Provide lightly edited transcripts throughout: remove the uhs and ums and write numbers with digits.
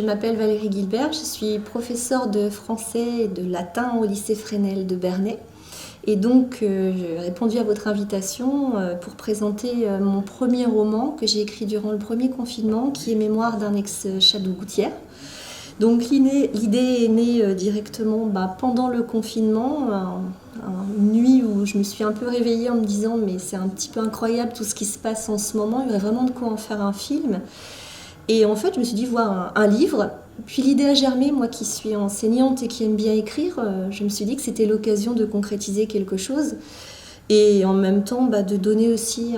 m'appelle Valérie Guilbert, je suis professeure de français et de latin au lycée Fresnel de Bernay. Et donc, j'ai répondu à votre invitation pour présenter mon premier roman que j'ai écrit durant le premier confinement, qui est Mémoire d'un ex-Chadoux-Gouttières. Donc, l'idée est née directement pendant le confinement, une nuit où je me suis un peu réveillée en me disant « mais c'est un petit peu incroyable tout ce qui se passe en ce moment, il y aurait vraiment de quoi en faire un film ». Et en fait, je me suis dit, voir un livre. Puis l'idée a germé, moi qui suis enseignante et qui aime bien écrire, je me suis dit que c'était l'occasion de concrétiser quelque chose. Et en même temps, de donner aussi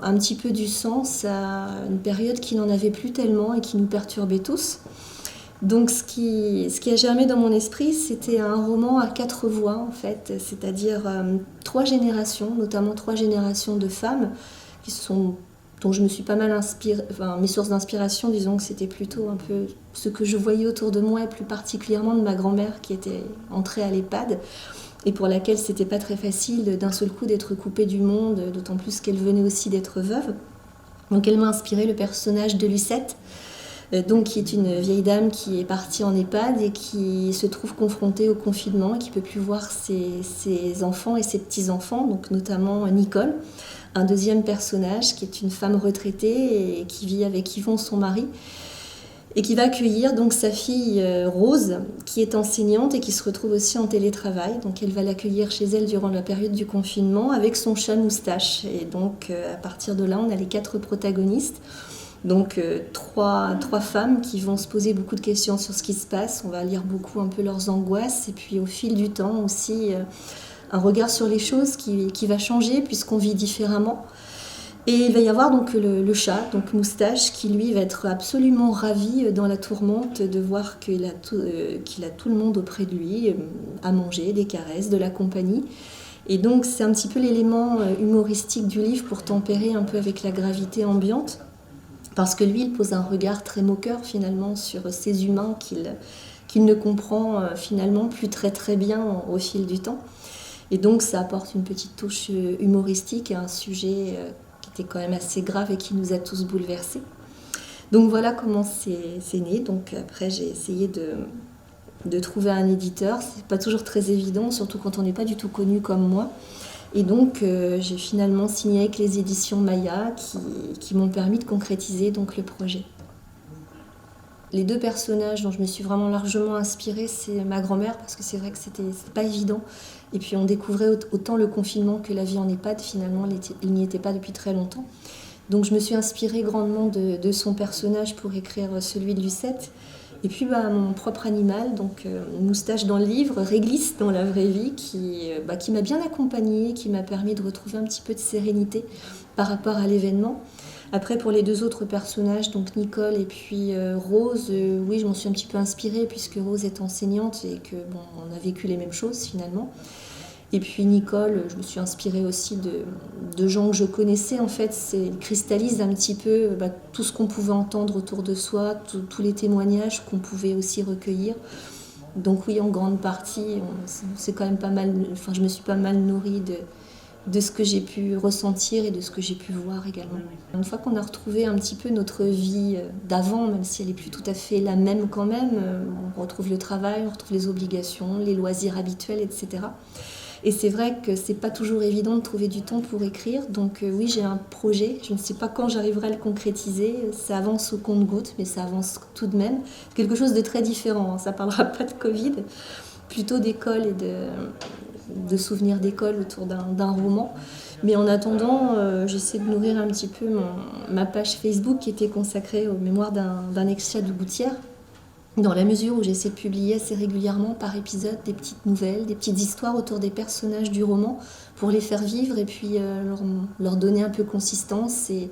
un petit peu du sens à une période qui n'en avait plus tellement et qui nous perturbait tous. Donc ce qui a germé dans mon esprit, c'était un roman à 4 voix, en fait. C'est-à-dire 3 générations, notamment 3 générations de femmes dont je me suis pas mal inspirée. Enfin, mes sources d'inspiration, disons que c'était plutôt un peu ce que je voyais autour de moi, et plus particulièrement de ma grand-mère qui était entrée à l'EHPAD et pour laquelle c'était pas très facile d'un seul coup d'être coupée du monde, d'autant plus qu'elle venait aussi d'être veuve. Donc elle m'a inspiré le personnage de Lucette, donc qui est une vieille dame qui est partie en EHPAD et qui se trouve confrontée au confinement et qui peut plus voir ses enfants et ses petits-enfants, donc notamment Nicole. Un deuxième personnage qui est une femme retraitée et qui vit avec Yvon, son mari, et qui va accueillir donc sa fille Rose, qui est enseignante et qui se retrouve aussi en télétravail. Donc elle va l'accueillir chez elle durant la période du confinement avec son chat Moustache. Et donc à partir de là, on a les 4 protagonistes. Donc trois femmes qui vont se poser beaucoup de questions sur ce qui se passe. On va lire beaucoup un peu leurs angoisses et puis au fil du temps aussi un regard sur les choses qui va changer puisqu'on vit différemment. Et il va y avoir donc le chat, donc Moustache, qui lui va être absolument ravi dans la tourmente de voir qu'il a tout le monde auprès de lui, à manger, des caresses, de la compagnie. Et donc c'est un petit peu l'élément humoristique du livre pour tempérer un peu avec la gravité ambiante. Parce que lui, il pose un regard très moqueur finalement sur ces humains qu'il ne comprend finalement plus très très bien au fil du temps. Et donc ça apporte une petite touche humoristique à un sujet qui était quand même assez grave et qui nous a tous bouleversés. Donc voilà comment c'est né. Donc après j'ai essayé de trouver un éditeur. C'est pas toujours très évident, surtout quand on n'est pas du tout connu comme moi. Et donc j'ai finalement signé avec les éditions Maya qui m'ont permis de concrétiser donc, le projet. Les 2 personnages dont je me suis vraiment largement inspirée, c'est ma grand-mère, parce que c'est vrai que c'était pas évident. Et puis on découvrait autant le confinement que la vie en EHPAD, finalement, il n'y était pas depuis très longtemps. Donc je me suis inspirée grandement de son personnage pour écrire celui de Lucette. Et puis mon propre animal, donc Moustache dans le livre, Réglisse dans la vraie vie, qui m'a bien accompagnée, qui m'a permis de retrouver un petit peu de sérénité par rapport à l'événement. Après, pour les 2 autres personnages, donc Nicole et puis Rose, oui, je m'en suis un petit peu inspirée puisque Rose est enseignante et que on a vécu les mêmes choses finalement. Et puis Nicole, je me suis inspirée aussi de gens que je connaissais. En fait, c'est cristallise un petit peu tout ce qu'on pouvait entendre autour de soi, tous les témoignages qu'on pouvait aussi recueillir. Donc oui, en grande partie, c'est quand même pas mal. Enfin, je me suis pas mal nourrie de ce que j'ai pu ressentir et de ce que j'ai pu voir également. Une fois qu'on a retrouvé un petit peu notre vie d'avant, même si elle n'est plus tout à fait la même quand même, on retrouve le travail, on retrouve les obligations, les loisirs habituels, etc. Et c'est vrai que c'est pas toujours évident de trouver du temps pour écrire. Donc oui, j'ai un projet. Je ne sais pas quand j'arriverai à le concrétiser. Ça avance au compte-gouttes, mais ça avance tout de même. Quelque chose de très différent. Ça parlera pas de Covid, plutôt d'école et de souvenirs d'école autour d'un roman. Mais en attendant, j'essaie de nourrir un petit peu ma page Facebook qui était consacrée aux mémoires d'un ex-Chadoux-Gouttières, dans la mesure où j'essaie de publier assez régulièrement par épisode des petites nouvelles, des petites histoires autour des personnages du roman pour les faire vivre et puis leur donner un peu consistance et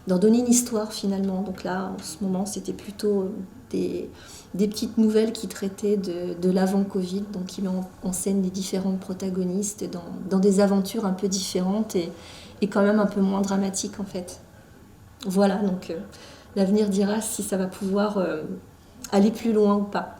leur donner une histoire finalement. Donc là, en ce moment, c'était plutôt des petites nouvelles qui traitaient de l'avant-Covid, donc qui met en scène les différents protagonistes dans des aventures un peu différentes et quand même un peu moins dramatiques en fait. Voilà, donc l'avenir dira si ça va pouvoir aller plus loin ou pas.